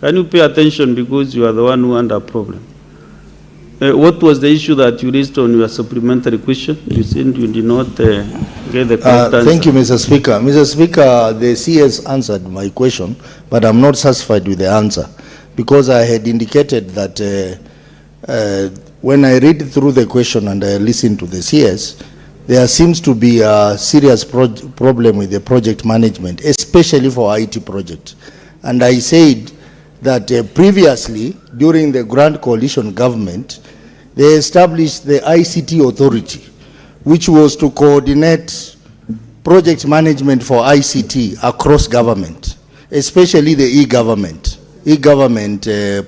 Can you pay attention, because you are the one who under problem? What was the issue that you raised on your supplementary question? You said you did not get the correct answer. Thank you, Mr. Speaker. Mr. Speaker, the CS answered my question, but I'm not satisfied with the answer, because I had indicated that when I read through the question and I listen to the CS, there seems to be a serious problem with the project management, especially for IT project. And I said that previously, during the Grand Coalition government, they established the ICT authority, which was to coordinate project management for ICT across government, especially the e-government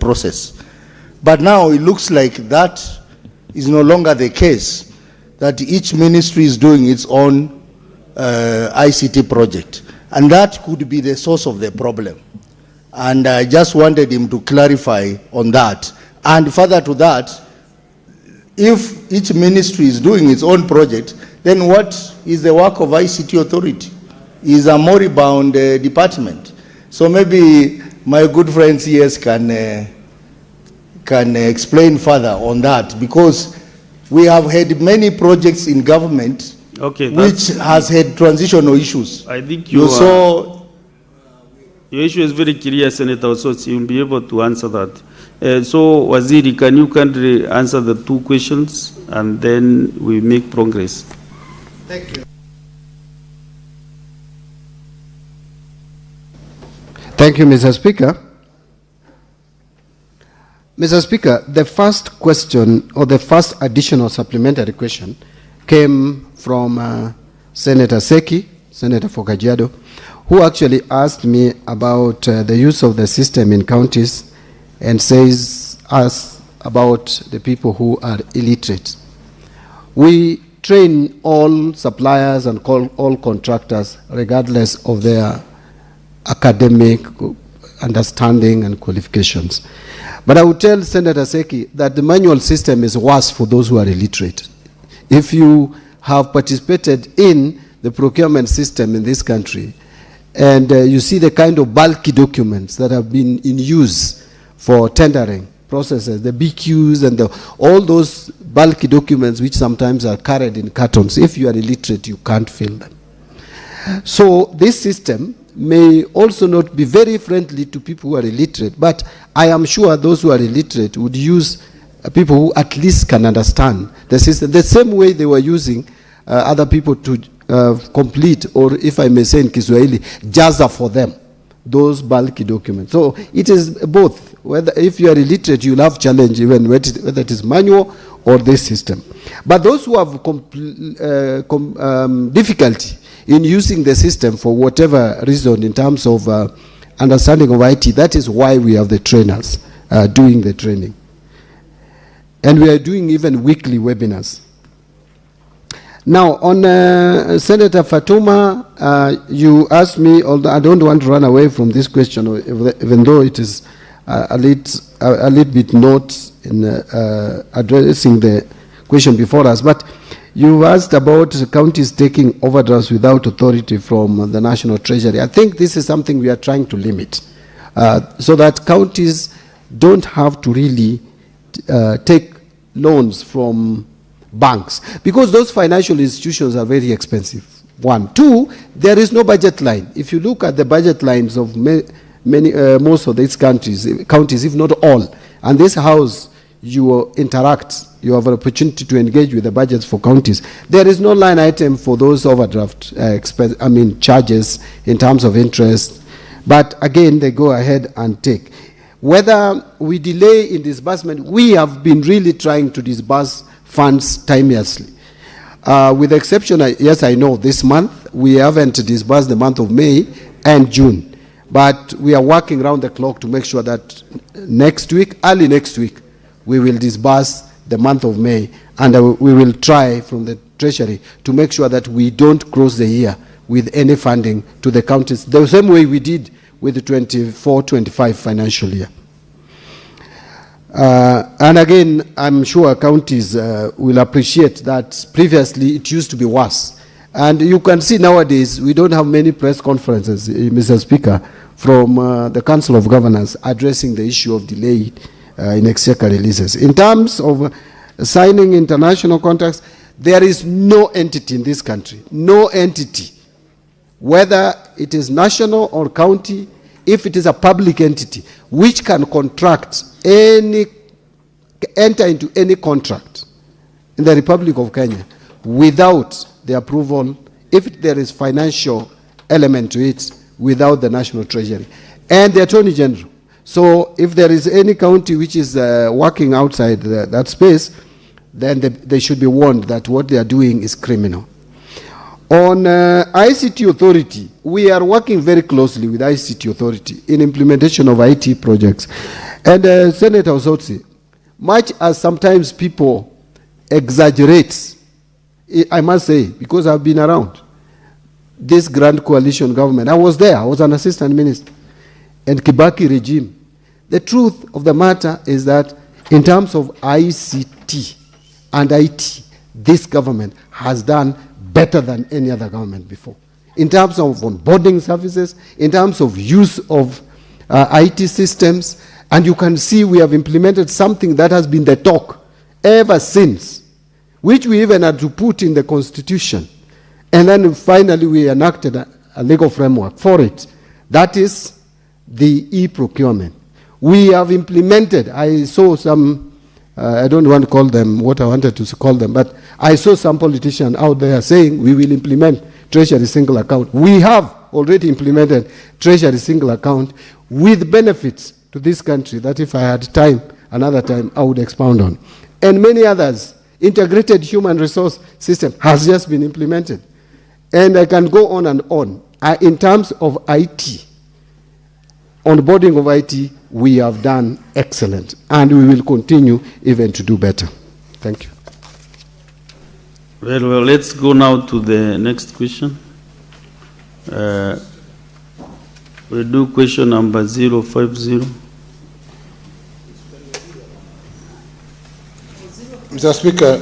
process. But now it looks like that is no longer the case, that each ministry is doing its own ICT project. And that could be the source of the problem. And I just wanted him to clarify on that. And further to that, if each ministry is doing its own project, then what is the work of ICT authority? Is a moribund department. So maybe my good friend CS can explain further on that, because we have had many projects in government which has had transitional issues. I think your issue is very clear, Senator Osotsi. You'll be able to answer that. So, Waziri, can you kindly answer the two questions, and then we make progress? Thank you. Thank you, Mr. Speaker. Mr. Speaker, the first question, or the first additional supplementary question, came from Senator Seki, Senator for Kajiado, who actually asked me about the use of the system in counties, and says us about the people who are illiterate. We train all suppliers and all contractors regardless of their academic understanding and qualifications. But I would tell Senator Seki that the manual system is worse for those who are illiterate. If you have participated in the procurement system in this country, and you see the kind of bulky documents that have been in use for tendering processes, the BQs and all those bulky documents which sometimes are carried in cartons. If you are illiterate, you can't fill them. So this system may also not be very friendly to people who are illiterate, but I am sure those who are illiterate would use people who at least can understand the system, the same way they were using other people to complete, or if I may say in Kiswahili, jaza for them, those bulky documents. So it is both. Whether if you are illiterate, you'll have challenge even whether it is manual or this system. But those who have difficulty in using the system for whatever reason in terms of understanding of IT, that is why we have the trainers doing the training. And we are doing even weekly webinars. Now, on Senator Fatuma, you asked me, although I don't want to run away from this question, even though it is a little bit not in addressing the question before us, but you asked about counties taking overdrafts without authority from the National Treasury. I think this is something we are trying to limit, so that counties don't have to really take loans from banks, because those financial institutions are very expensive. One. Two, there is no budget line. If you look at the budget lines of most of these counties, if not all, and this house, you interact, you have an opportunity to engage with the budgets for counties. There is no line item for those overdraft charges in terms of interest. But again, they go ahead and take. Whether we delay in disbursement, we have been really trying to disburse funds timeously. With the exception, yes, I know, this month, we haven't disbursed the month of May and June. But we are working around the clock to make sure that next week, early next week, we will disburse the month of May, and we will try from the Treasury to make sure that we don't close the year with any funding to the counties, the same way we did with the 24-25 financial year. And again, I'm sure counties will appreciate that previously it used to be worse. And you can see nowadays we don't have many press conferences, Mr. Speaker, from the Council of Governors addressing the issue of delayed in exchequer releases. In terms of signing international contracts, there is no entity in this country, no entity, whether it is national or county, if it is a public entity, which can enter into any contract in the Republic of Kenya without the approval, if there is financial element to it, without the National Treasury and the Attorney General. So if there is any county which is working outside that space, then they should be warned that what they are doing is criminal. On ICT Authority, we are working very closely with ICT Authority in implementation of IT projects. And Senator Osotsi, much as sometimes people exaggerate, I must say, because I've been around this grand coalition government, I was there, I was an assistant minister, and Kibaki regime. The truth of the matter is that in terms of ICT and IT, this government has done better than any other government before. In terms of onboarding services, in terms of use of IT systems, and you can see we have implemented something that has been the talk ever since, which we even had to put in the Constitution. And then finally we enacted a legal framework for it. That is the e-procurement. We have implemented, I saw some, I don't want to call them what I wanted to call them, but I saw some politician out there saying we will implement Treasury Single Account. We have already implemented Treasury Single Account with benefits to this country that if I had time, another time, I would expound on. And many others. Integrated human resource system has just been implemented. And I can go on and on. In terms of IT, onboarding of IT, we have done excellent. And we will continue even to do better. Thank you. Well, let's go now to the next question. We'll do question number 050. Mr. Speaker,